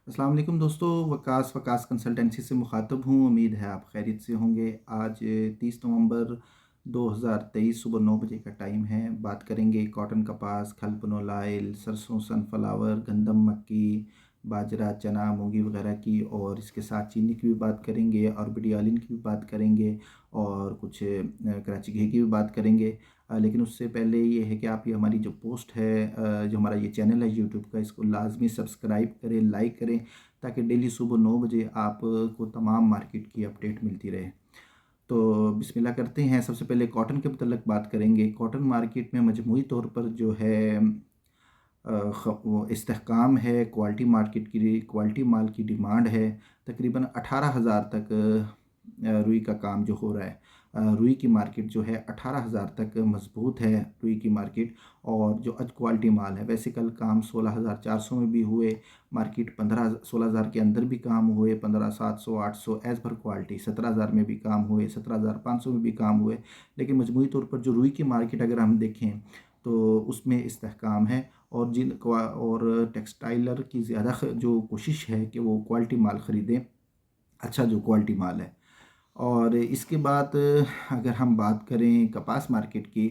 अस्सलाम वालेकुम दोस्तों, वकास कंसल्टेंसी से मुखातब हूँ। उम्मीद है आप खैरियत से होंगे। आज 30 नवंबर 2023 सुबह 9 बजे का टाइम है। बात करेंगे कॉटन, कपास, खल, पनोलाइल, सरसों, सनफ्लावर, गंदम, मक्की, बाजरा, चना, मूंगी वगैरह की, और इसके साथ चीनी की भी बात करेंगे, और बिडियालिन की भी बात करेंगे, और कुछ कराची घी की भी बात करेंगे। लेकिन उससे पहले ये है कि आप ये हमारी जो पोस्ट है, जो हमारा ये चैनल है यूट्यूब का, इसको लाजमी सब्सक्राइब करें, लाइक करें, ताकि डेली सुबह 9 बजे आपको तमाम मार्केट की अपडेट मिलती रहे। तो बिस्मिल्लाह करते हैं। सबसे पहले कॉटन के मतलब बात करेंगे। कॉटन मार्केट में मजमूई तौर पर जो है वो इस्तेहकाम है। क्वालिटी मार्केट की क्वालिटी माल की डिमांड है। तकरीबन 18,000 तक रुई का काम जो हो रहा है। रुई की मार्केट जो है 18,000 तक मजबूत है, रुई की मार्केट। और जो आज क्वालिटी माल है, वैसे कल काम 16,400 में भी हुए, मार्केट 15-16,000 के अंदर भी काम हुए, 15,700 800 एज़ पर क्वालिटी, 17,000 में भी काम हुए, 17,500 में भी काम हुए। लेकिन मजमूई तौर पर जो रुई की मार्केट अगर हम देखें तो उसमें इस्तेहकाम है। और और टेक्सटाइलर की ज़्यादा जो कोशिश है कि वो क्वालिटी माल ख़रीदें, अच्छा जो क्वालिटी माल है। और इसके बाद अगर हम बात करें कपास मार्केट की,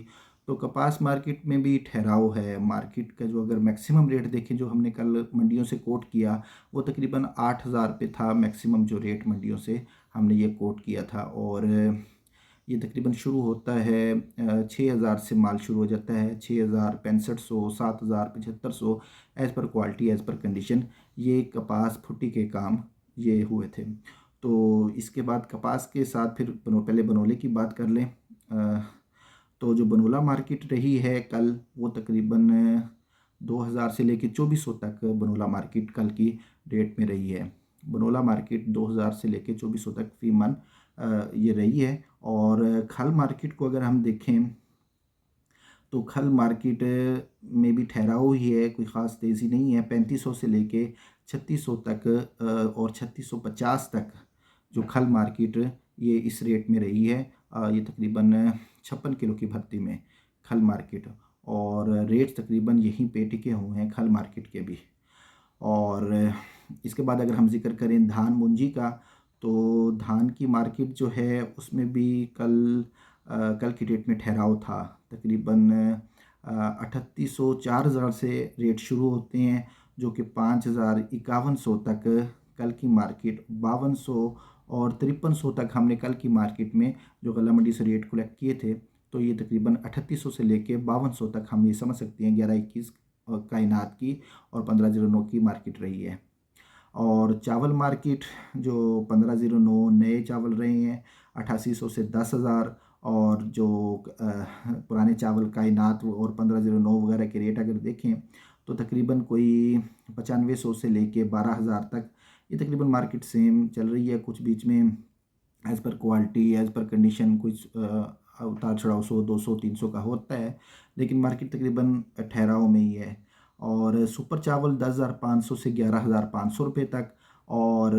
तो कपास मार्केट में भी ठहराव है। मार्केट का जो अगर मैक्सिमम रेट देखें, जो हमने कल मंडियों से कोट किया, वो तकरीबन 8,000 पे था मैक्सिमम जो रेट मंडियों से हमने ये कोट किया था। और ये तकरीबन शुरू होता है 6,000 से माल शुरू हो जाता है। 6,000, 6500, 7,000, 7500, as per quality, as per condition. ये कपास फुट्टी के काम ये हुए थे। तो इसके बाद कपास के साथ फिर पहले बनोले की बात कर लें। तो जो बनोला मार्केट रही है कल, वो तकरीबन 2,000 से लेके 2,400 तक बनोला मार्केट कल की डेट में रही है। बनोला मार्केट 2,000 से लेके 2,400 तक फ़ी मन ये रही है। और खल मार्केट को अगर हम देखें, तो खल मार्केट में भी ठहराव ही है, कोई ख़ास तेज़ी नहीं है। 3500 से लेके 3600 तक और 3650 तक जो खल मार्केट ये इस रेट में रही है। ये तकरीबन 56 किलो की भर्ती में खल मार्केट, और रेट तकरीबन यहीं पे टिके हुए हैं खल मार्केट के भी। और इसके बाद अगर हम ज़िक्र करें धान मुंजी का, तो धान की मार्केट जो है उसमें भी कल की डेट में ठहराव था। तकरीबन 3800 4,000 से रेट शुरू होते हैं, जो कि 5,051 तक कल की मार्केट, 5,200 और 5,300 तक हमने कल की मार्केट में जो गला मंडी से रेट कलेक्ट किए थे। तो ये तकरीबन 3800 से लेके 5,200 तक हम ये समझ सकते हैं 11-21 कायनात की और 1509 की मार्केट रही है। और चावल मार्केट जो 1509 नए चावल रहे हैं, 8800 से 10,000। और जो पुराने चावल कायनात और 1509 वगैरह के रेट अगर देखें, तो तकरीबन कोई 9500 से लेके 12,000 तक ये तकरीबन मार्केट सेम चल रही है। कुछ बीच में as per quality, as per condition कुछ उतार चढ़ाव 100 200 300 का होता है, लेकिन मार्केट तकरीबन ठहराव में ही है। और सुपर चावल 10,500 से 11,500 रुपये तक। और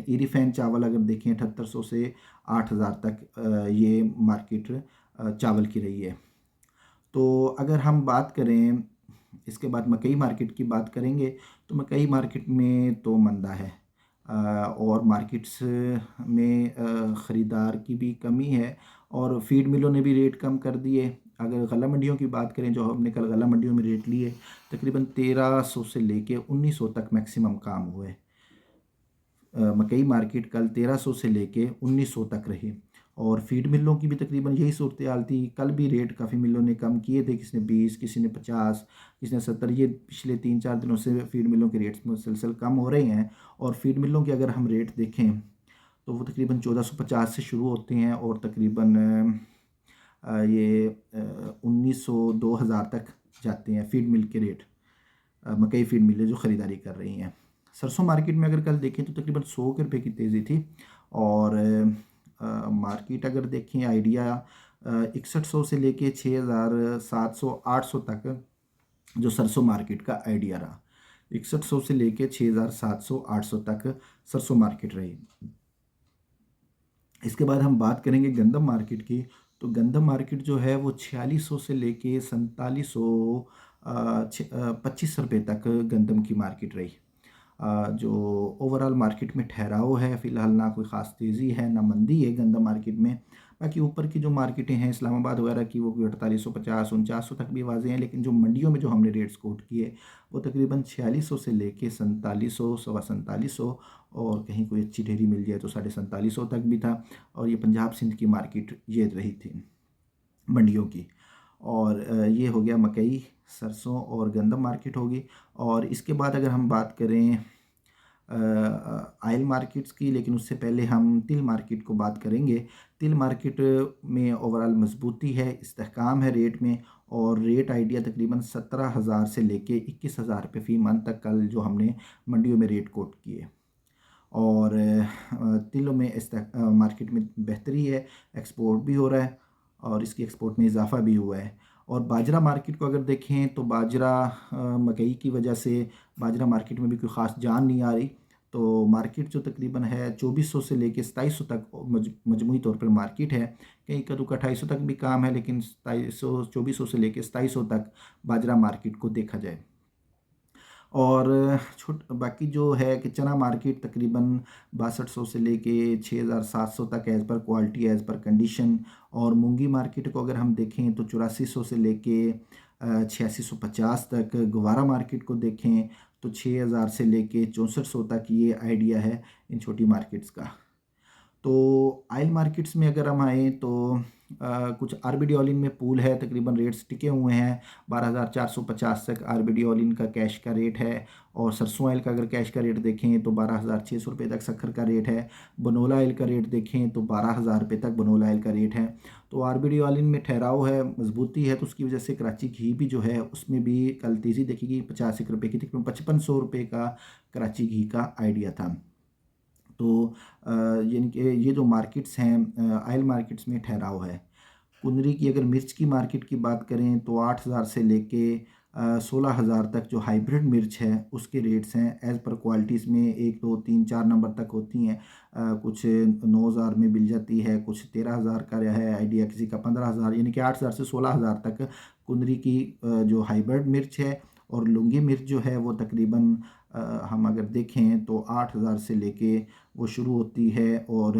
इरीफैन चावल अगर देखें 7,800 से 8,000 तक ये मार्केट चावल की रही है। तो अगर हम बात करें, इसके बाद मकई मार्केट की बात करेंगे, तो मकई मार्केट में तो मंदा है। और मार्केट्स में ख़रीदार की भी कमी है, और फीड मिलों ने भी रेट कम कर दिए। अगर गला मंडियों की बात करें, जो हमने कल गला मंडियों में रेट लिए, तकरीबन 1,300 से लेके 1,900 तक मैक्सिमम काम हुए। मकई मार्केट कल 1,300 से लेके 1,900 तक रही। और फीड मिलों की भी तकरीबन यही सूरत हाल थी। कल भी रेट काफ़ी मिलों ने कम किए थे, किसी ने 20, किसी ने 50, किसी ने 70। ये पिछले 3-4 दिनों से फीड मिलों के रेट्स मुसलसल कम हो रहे हैं। और फीड मिलों के अगर हम रेट देखें, तो वो तकरीबन 1,450 से शुरू होते हैं, और तकरीबन ये 1,900 2,000 तक जाते हैं फीड मिल के रेट। मकई फीड मिलें जो ख़रीदारी कर रही हैं। सरसों मार्केट में अगर कल देखें, तो तकरीबन 100 के रुपये की तेज़ी थी। और मार्केट अगर देखें आइडिया 6100 से लेके 6,700 800 तक जो सरसों मार्केट का आइडिया रहा। 6100 से लेके 6,700 800 तक सरसों मार्केट रही। इसके बाद हम बात करेंगे गंदम मार्केट की। तो गंदम मार्केट जो है वो 4600 से लेके 4700 25 रुपये तक गंदम की मार्केट रही। जो ओवरऑल मार्केट में ठहराव है फ़िलहाल, ना कोई ख़ास तेज़ी है ना मंदी है गंदम मार्केट में। बाकी ऊपर की जो मार्केटें हैं इस्लामाबाद वगैरह की, वो कोई 4850 4900 तक भी वाज़ेह हैं, लेकिन जो मंडियों में जो हमने रेट्स कोट किए वो तकरीबन 4600 से लेके 4700 सवा 4700, और कहीं कोई अच्छी ढेरी मिल जाए तो 4750 तक भी था। और ये पंजाब सिंध की मार्केट ये रही थी मंडियों की। और ये हो गया मकई, सरसों और गंदम मार्केट होगी। और इसके बाद अगर हम बात करें ऑयल मार्केट्स की, लेकिन उससे पहले हम तिल मार्केट को बात करेंगे। तिल मार्केट में ओवरऑल मजबूती है, इस्तेहकाम है रेट में, और रेट आइडिया तकरीबन 17,000 से लेके 21,000 रुपये फ़ी मन तक कल जो हमने मंडियों में रेट कोट किए। और तिलों में मार्केट में बेहतरी है, एक्सपोर्ट भी हो रहा है और इसकी एक्सपोर्ट में इजाफ़ा भी हुआ है। और बाजरा मार्केट को अगर देखें तो बाजरा मकई की वजह से बाजरा मार्केट में भी कोई ख़ास जान नहीं आ रही। तो मार्केट जो तकरीबन है 2400 से लेके 2700 तक मजमूई तौर पर मार्केट है। कहीं कदू का 2800 तक भी काम है, लेकिन 2700 2400 से लेके 2700 तक बाजरा मार्केट को देखा जाए। और छोट बाकी जो है कि चना मार्केट तकरीबन 6200 से लेके 6700 तक as per quality as per condition. और मूंगी मार्केट को अगर हम देखें तो 8400 से लेके 8650 तक। गवारा मार्केट को देखें तो 6000 से लेके 6400 तक। ये आइडिया है इन छोटी मार्केट्स का। तो ऑयल मार्केट्स में अगर हम आएँ तो कुछ आरबीडी ऑल इन में पूल है, तकरीबन रेट्स टिके हुए हैं। 12,450 तक आरबीडी ऑल इन का कैश का रेट है। और सरसों ऑयल का अगर कैश का रेट देखें तो 12,600 रुपये तक शक्कर का रेट है। बनोला ऑयल का रेट देखें तो 12,000 रुपये तक बनोला ऑयल का रेट है। तो आरबीडी ऑल इन में ठहराव है, मजबूती है, तो उसकी वजह से कराची घी भी जो है उसमें भी कल तेज़ी देखी 50 रुपये की, तकरीबन 5500 रुपये का कराची घी का आइडिया था। तो यानी कि ये जो मार्केट्स हैं ऑयल मार्केट्स में ठहराव है। कुंदरी की अगर मिर्च की मार्केट की बात करें तो 8,000 से लेके 16,000 तक जो हाइब्रिड मिर्च है उसके रेट्स हैं। एज़ पर क्वालिटीज़ में 1 2 3 4 नंबर तक होती हैं। कुछ 9,000 में मिल जाती है, कुछ 13,000 का है आइडिया, किसी का 15,000, यानी कि 8,000 से 16,000 तक कुंदरी की जो हाइब्रिड मिर्च है। और लुंगी मिर्च जो है वो तकरीबन हम अगर देखें तो 8,000 से लेके वो शुरू होती है, और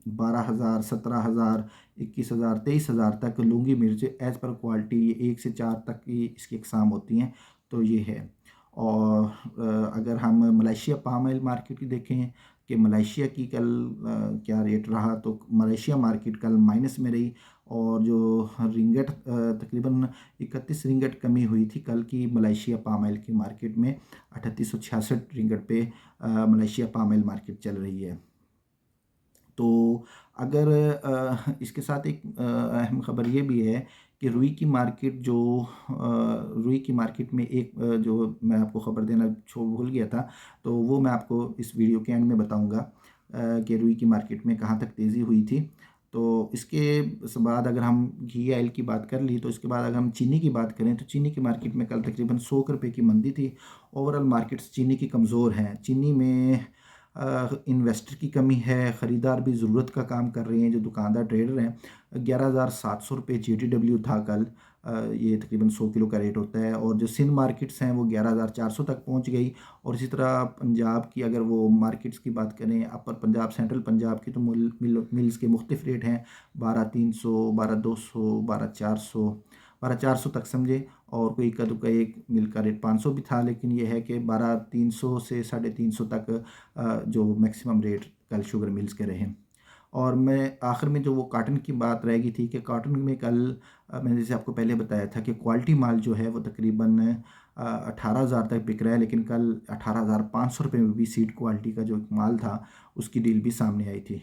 12,000 17,000 21,000 23,000 तक लुंगी मिर्च एज़ पर क्वालिटी 1 से 4 तक की इसकी अक़साम होती हैं। तो ये है। और अगर हम मलेशिया पाम ऑयल मार्केट की देखें कि मलेशिया की कल क्या रेट रहा, तो मलेशिया मार्केट कल माइनस में रही। और जो रिंगट तकरीबन 31 रिंगट कमी हुई थी कल की मलेशिया पाम ऑयल की मार्केट में। 3866 रिंगट पे मलेशिया पाम ऑयल मार्केट चल रही है। तो अगर इसके साथ एक अहम ख़बर ये भी है कि रुई की मार्केट में एक जो मैं आपको ख़बर देना छो भूल गया था, तो वो मैं आपको इस वीडियो के एंड में बताऊंगा कि रुई की मार्केट में कहाँ तक तेज़ी हुई थी। तो इसके बाद अगर हम घी ऑयल की बात कर ली, तो इसके बाद अगर हम चीनी की बात करें तो चीनी की मार्केट में कल तकरीबन 100 रुपये की मंदी थी। ओवरऑल मार्केट्स चीनी की कमज़ोर हैं। चीनी में इन्वेस्टर की कमी है, ख़रीदार भी ज़रूरत का काम कर रहे हैं, जो दुकानदार ट्रेडर हैं। 11,700 रुपये JTW था कल। ये तकरीबन 100 किलो का रेट होता है। और जो सिंध मार्केट्स हैं वो 11,400 तक पहुंच गई। और इसी तरह पंजाब की अगर वो मार्केट्स की बात करें, अपर पंजाब सेंट्रल पंजाब की, तो मिल्स के मुख्तलिफ रेट हैं। 12,300 12,200 12,400 12,400 तक समझे। और कोई इक्का दुक्का एक मिल का रेट 500 भी था, लेकिन यह है कि 12,300 से 350 तक जो मैक्सिमम रेट कल शुगर मिल्स के रहे। और मैं आखिर में जो वो कॉटन की बात रहेगी थी कि कॉटन में कल मैंने जैसे आपको पहले बताया था कि क्वालिटी माल जो है वो तकरीबन 18,000 तक बिक रहा है, लेकिन कल 18,500 रुपये में भी सीड क्वालिटी का जो एक माल था उसकी डील भी सामने आई थी।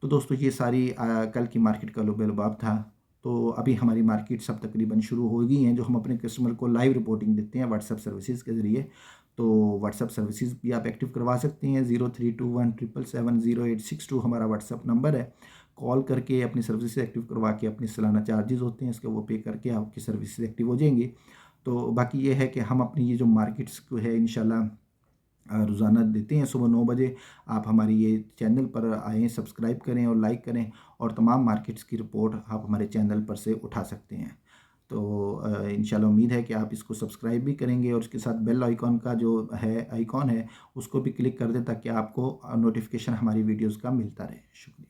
तो दोस्तों ये सारी कल की मार्केट का लुबैलुबाब था। तो अभी हमारी मार्केट सब तकरीबन शुरू हो गई हैं, जो हम अपने कस्टमर को लाइव रिपोर्टिंग देते हैं व्हाट्सएप सर्विसेज के ज़रिए। तो व्हाट्सएप सर्विसेज भी आप एक्टिव करवा सकते हैं। 0321 777 0862 हमारा व्हाट्सएप नंबर है। कॉल करके अपनी सर्विस एक्टिव करवा के अपने सालाना चार्जेस होते हैं इसके, वो पे करके आपकी सर्विस एक्टिव हो जाएंगी। तो बाकी ये है कि हम अपनी ये जो मार्केट्स को है इंशाल्लाह रोज़ाना देते हैं सुबह 9 बजे। आप हमारी ये चैनल पर आएँ, सब्सक्राइब करें और लाइक करें, और तमाम मार्केट्स की रिपोर्ट आप हमारे चैनल पर से उठा सकते हैं। तो इंशाल्लाह उम्मीद है कि आप इसको सब्सक्राइब भी करेंगे और उसके साथ बेल आइकॉन का जो है आइकॉन है उसको भी क्लिक कर दें ताकि आपको नोटिफिकेशन हमारी वीडियोज़ का मिलता रहे। शुक्रिया।